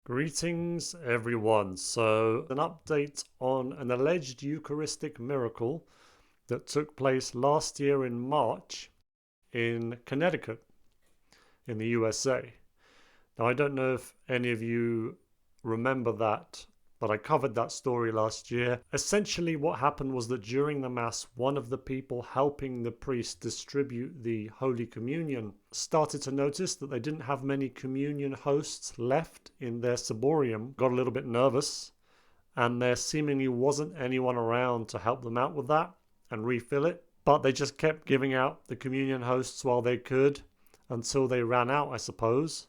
Greetings everyone. So an update on an alleged Eucharistic miracle that took place last year in March in Connecticut in the USA. Now I don't know if any of you remember that, but I covered that story last year. Essentially what happened was that during the Mass, one of the people helping the priest distribute the Holy Communion started to notice that they didn't have many communion hosts left in their ciborium, got a little bit nervous, and there seemingly wasn't anyone around to help them out with that and refill it. But they just kept giving out the communion hosts while they could until they ran out, I suppose.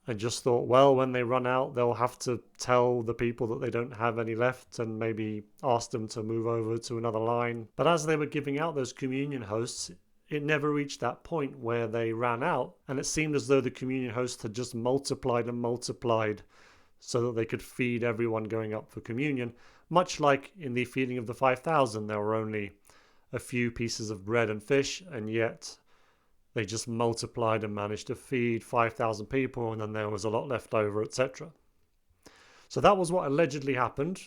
I just thought, well, when they run out, they'll have to tell the people that they don't have any left and maybe ask them to move over to another line. But as they were giving out those communion hosts, it never reached that point where they ran out. And it seemed as though the communion hosts had just multiplied and multiplied so that they could feed everyone going up for communion. Much like in the feeding of the 5,000, there were only a few pieces of bread and fish, and yet they just multiplied and managed to feed 5,000 people, and then there was a lot left over, etc. So that was what allegedly happened.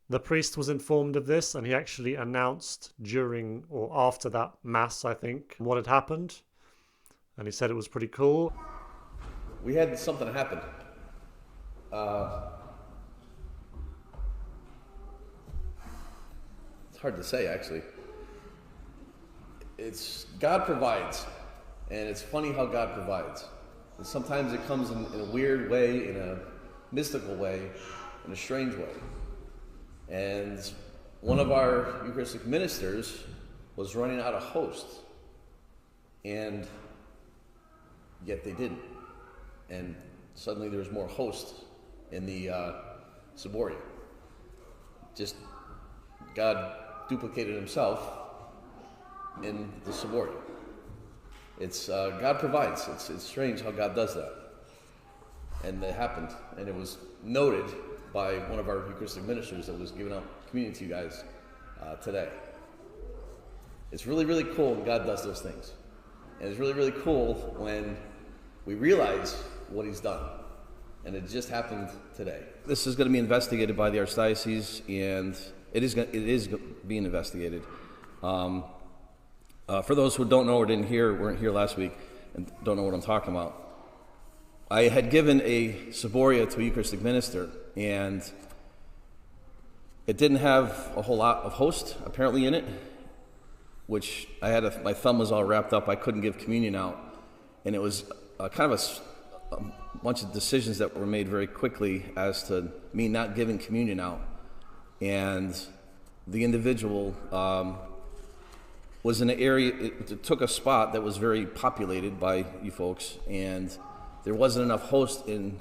The priest was informed of this, and he actually announced during or after that Mass, I think, what had happened. And he said it was pretty cool. We had something happen. It's hard to say, actually. It's God provides. And it's funny how God provides. And sometimes it comes in a weird way, in a mystical way, in a strange way. And one of our Eucharistic ministers was running out of hosts. And yet they didn't. And suddenly there was more hosts in the ciborium. Just God duplicated himself in the ciborium. It's God provides. It's strange how God does that. And it happened. And it was noted by one of our Eucharistic ministers that was giving out communion to you guys today. It's really, really cool when God does those things. And it's really, really cool when we realize what he's done. And it just happened today. This is going to be investigated by the Archdiocese, and it is being investigated. For those who don't know or weren't here last week, and don't know what I'm talking about, I had given a ciboria to a Eucharistic minister, and it didn't have a whole lot of host apparently in it, which I had my thumb was all wrapped up. I couldn't give communion out, and it was kind of a bunch of decisions that were made very quickly as to me not giving communion out, and the individual was in an area, it took a spot that was very populated by you folks, and there wasn't enough host in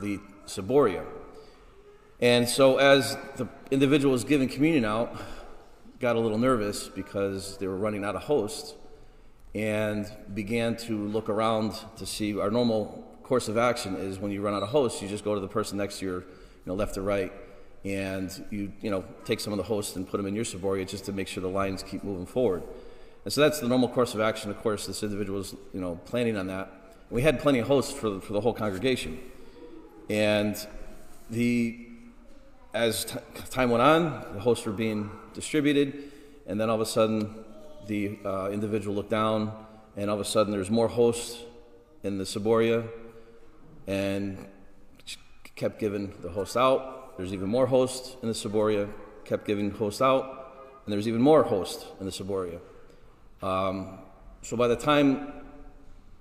the ciboria. And so as the individual was giving communion out, got a little nervous because they were running out of host, and began to look around to see. Our normal course of action is when you run out of host, you just go to the person next to your left or right, and you take some of the hosts and put them in your ciboria just to make sure the lines keep moving forward. And so that's the normal course of action. Of course, this individual was planning on that. And we had plenty of hosts for the whole congregation. And as time went on, the hosts were being distributed, and then all of a sudden the individual looked down, and all of a sudden there's more hosts in the ciboria, and kept giving the host out. There's even more hosts in the ciboria, kept giving hosts out, and there's even more hosts in the ciboria. So by the time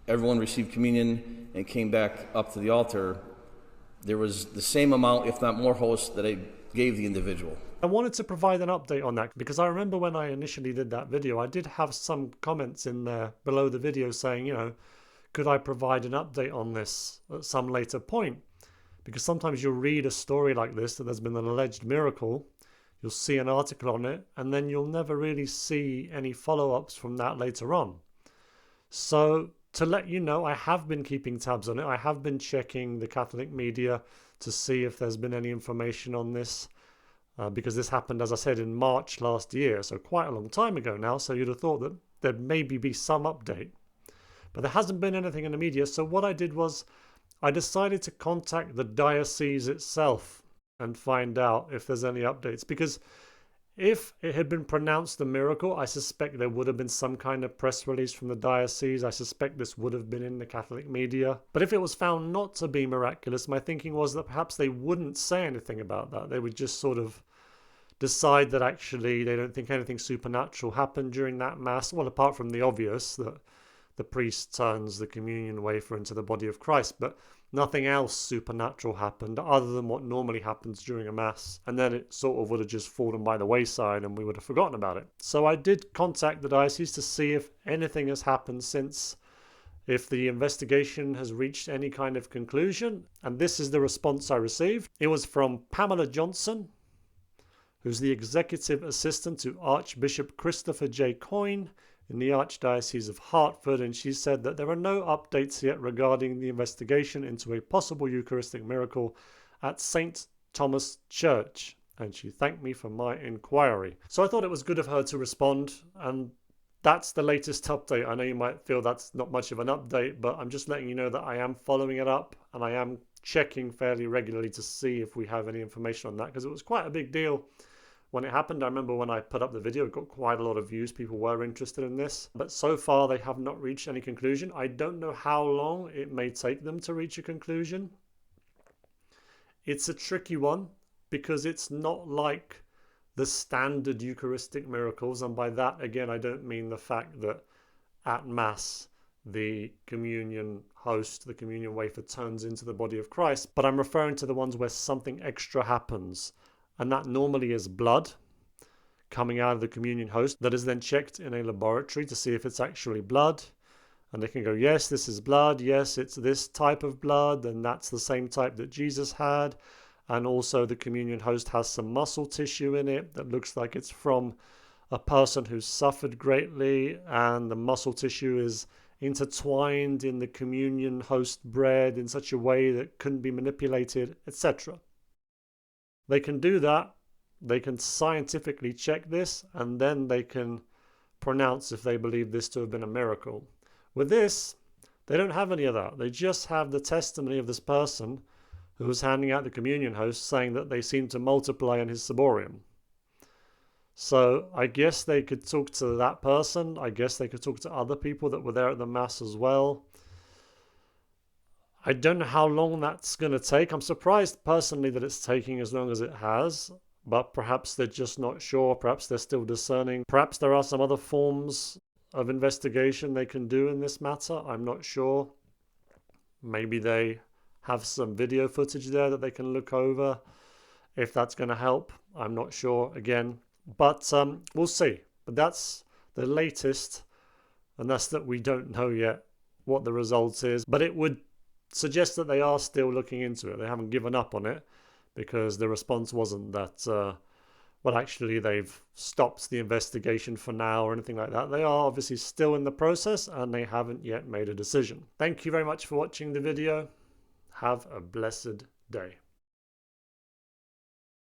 everyone received communion and came back up to the altar, there was the same amount, if not more, hosts that I gave the individual. I wanted to provide an update on that because I remember when I initially did that video, I did have some comments in there below the video saying, could I provide an update on this at some later point? Because sometimes you'll read a story like this, that there's been an alleged miracle, you'll see an article on it, and then you'll never really see any follow-ups from that later on. So to let you know, I have been keeping tabs on it. I have been checking the Catholic media to see if there's been any information on this, because this happened, as I said, in March last year, so quite a long time ago now, so you'd have thought that there'd maybe be some update. But there hasn't been anything in the media, so what I did was I decided to contact the diocese itself and find out if there's any updates, because if it had been pronounced a miracle, I suspect there would have been some kind of press release from the diocese. I suspect this would have been in the Catholic media. But if it was found not to be miraculous, my thinking was that perhaps they wouldn't say anything about that. They would just sort of decide that actually they don't think anything supernatural happened during that Mass. Well, apart from the obvious, that the priest turns the communion wafer into the body of Christ. But nothing else supernatural happened other than what normally happens during a Mass. And then it sort of would have just fallen by the wayside and we would have forgotten about it. So I did contact the diocese to see if anything has happened since, if the investigation has reached any kind of conclusion. And this is the response I received. It was from Pamela Johnson, who's the executive assistant to Archbishop Christopher J. Coyne in the Archdiocese of Hartford, and she said that there are no updates yet regarding the investigation into a possible Eucharistic miracle at St. Thomas Church, and she thanked me for my inquiry. So I thought it was good of her to respond, and that's the latest update. I know you might feel that's not much of an update, but I'm just letting you know that I am following it up, and I am checking fairly regularly to see if we have any information on that, because it was quite a big deal when it happened. I remember when I put up the video, it got quite a lot of views. People were interested in this. But so far, they have not reached any conclusion. I don't know how long it may take them to reach a conclusion. It's a tricky one because it's not like the standard Eucharistic miracles. And by that, again, I don't mean the fact that at Mass, the communion host, the communion wafer, turns into the body of Christ. But I'm referring to the ones where something extra happens. And that normally is blood coming out of the communion host that is then checked in a laboratory to see if it's actually blood. And they can go, yes, this is blood. Yes, it's this type of blood. And that's the same type that Jesus had. And also the communion host has some muscle tissue in it that looks like it's from a person who's suffered greatly. And the muscle tissue is intertwined in the communion host bread in such a way that couldn't be manipulated, etc. They can do that, they can scientifically check this, and then they can pronounce if they believe this to have been a miracle. With this, they don't have any of that. They just have the testimony of this person who was handing out the communion host saying that they seem to multiply in his ciborium. So I guess they could talk to that person. I guess they could talk to other people that were there at the Mass as well. I don't know how long that's going to take. I'm surprised personally that it's taking as long as it has, but perhaps they're just not sure. Perhaps they're still discerning. Perhaps there are some other forms of investigation they can do in this matter. I'm not sure. Maybe they have some video footage there that they can look over. If that's going to help, I'm not sure again. But we'll see. But that's the latest, and that's that we don't know yet what the result is. But it would suggest that they are still looking into it. They haven't given up on it, because the response wasn't that, well, actually, they've stopped the investigation for now or anything like that. They are obviously still in the process, and they haven't yet made a decision. Thank you very much for watching the video. Have a blessed day.